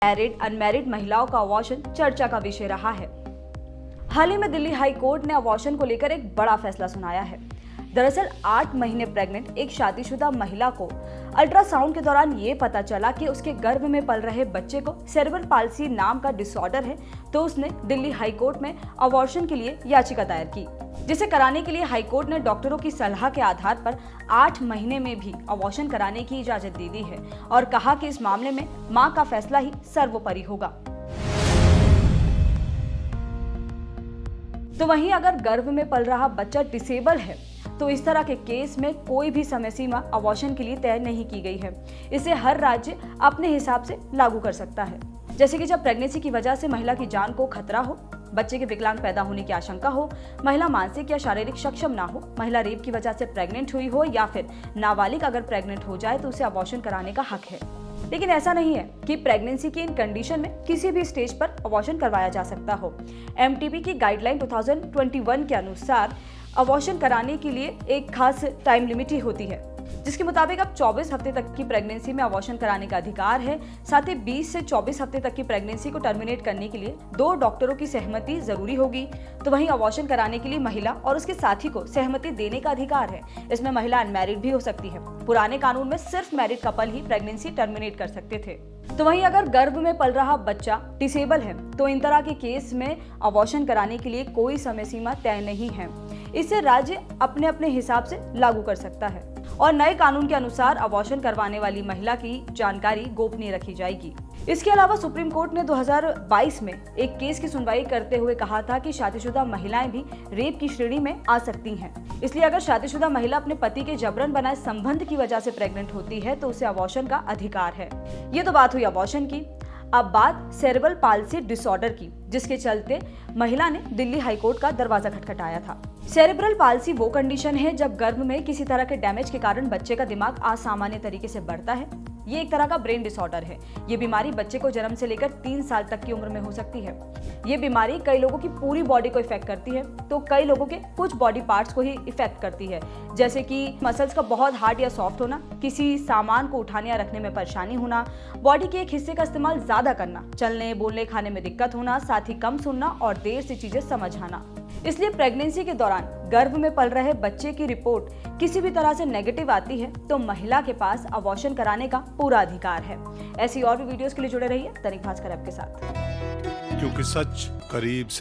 Married unmarried महिलाओं का abortion चर्चा का विषय रहा है। हाल ही में दिल्ली हाई कोर्ट ने अबॉर्शन को लेकर एक बड़ा फैसला सुनाया है। दरअसल 8 महीने प्रेग्नेंट एक शादीशुदा महिला को अल्ट्रासाउंड के दौरान ये पता चला कि उसके गर्भ में पल रहे बच्चे को सेरेब्रल पाल्सी नाम का डिसऑर्डर है, तो उसने दिल्ली हाई कोर्ट में अबॉर्शन के लिए याचिका दायर की, जिसे कराने के लिए हाई कोर्ट ने डॉक्टरों की सलाह के आधार पर 8 महीने में भी अबॉर्शन कराने की इजाजत दे दी है और कहा कि इस मामले में मां का फैसला ही सर्वोपरि होगा। तो वहीं अगर गर्भ में पल रहा बच्चा डिसेबल है तो इस तरह के केस में कोई भी समय सीमा अबॉर्शन के लिए तय नहीं की गई है। इसे हर राज्य अपने हिसाब से लागू कर सकता है। जैसे कि जब प्रेगनेंसी की वजह से महिला की जान को खतरा हो, बच्चे के विकलांग पैदा होने की आशंका हो, महिला मानसिक या शारीरिक सक्षम ना हो, महिला रेप की वजह से प्रेग्नेंट हुई हो या फिर नाबालिग अगर प्रेग्नेंट हो जाए तो उसे अबॉर्शन कराने का हक है। लेकिन ऐसा नहीं है कि प्रेगनेंसी की इन कंडीशन में किसी भी स्टेज पर अबॉर्शन करवाया जा सकता हो। एमटीबी की गाइडलाइन 2021 के अनुसार अबॉर्शन कराने के लिए एक खास टाइम लिमिट ही होती है, जिसके मुताबिक अब 24 हफ्ते तक की प्रेगनेंसी में अबॉर्शन कराने का अधिकार है। साथ ही 20 से 24 हफ्ते तक की प्रेगनेंसी को टर्मिनेट करने के लिए 2 डॉक्टरों की सहमति जरूरी होगी। तो वहीं अबॉर्शन कराने के लिए महिला और उसके साथी को सहमति देने का अधिकार है। इसमें महिला अनमैरिड भी हो सकती है। पुराने कानून में सिर्फ मैरिड कपल ही प्रेगनेंसी टर्मिनेट कर सकते थे। तो वहीं अगर गर्भ में पल रहा बच्चा डिसेबल है तो इन तरह के केस में अबॉर्शन कराने के लिए कोई समय सीमा तय नहीं है। इसे राज्य अपने अपने हिसाब से लागू कर सकता है और नए कानून के अनुसार अबॉर्शन करवाने वाली महिला की जानकारी गोपनीय रखी जाएगी। इसके अलावा सुप्रीम कोर्ट ने 2022 में एक केस की सुनवाई करते हुए कहा था कि शादीशुदा महिलाएं भी रेप की श्रेणी में आ सकती हैं। इसलिए अगर शादीशुदा महिला अपने पति के जबरन बनाए संबंध की वजह से प्रेग्नेंट होती है तो उसे अबॉर्शन का अधिकार है। ये तो बात हुई अबॉर्शन की। अब बात सेरेब्रल पाल्सी डिसऑर्डर की, जिसके चलते महिला ने दिल्ली हाईकोर्ट का दरवाजा खटखटाया था। सेरेब्रल पाल्सी वो कंडीशन है जब गर्भ में किसी तरह के डैमेज के कारण बच्चे का दिमाग असामान्य तरीके से बढ़ता है। ये एक तरह का ब्रेन डिसऑर्डर है। ये बीमारी बच्चे को जन्म से लेकर 3 साल तक की उम्र में हो सकती है। ये बीमारी कई लोगों की पूरी बॉडी को इफेक्ट करती है, तो कई लोगों के कुछ बॉडी पार्ट्स को ही इफेक्ट करती है, जैसे कि मसल्स का बहुत हार्ड या सॉफ्ट होना, किसी सामान को उठाने या रखने में परेशानी होना, बॉडी के एक हिस्से का इस्तेमाल ज्यादा करना, चलने बोलने खाने में दिक्कत होना, साथ ही कम सुनना और देर से चीजें समझ आना। इसलिए प्रेगनेंसी के दौरान गर्भ में पल रहे बच्चे की रिपोर्ट किसी भी तरह से नेगेटिव आती है तो महिला के पास अबॉर्शन कराने का पूरा अधिकार है। ऐसी और भी वीडियोस के लिए जुड़े रहिए दैनिक भास्कर ऐप के साथ, क्योंकि सच करीब से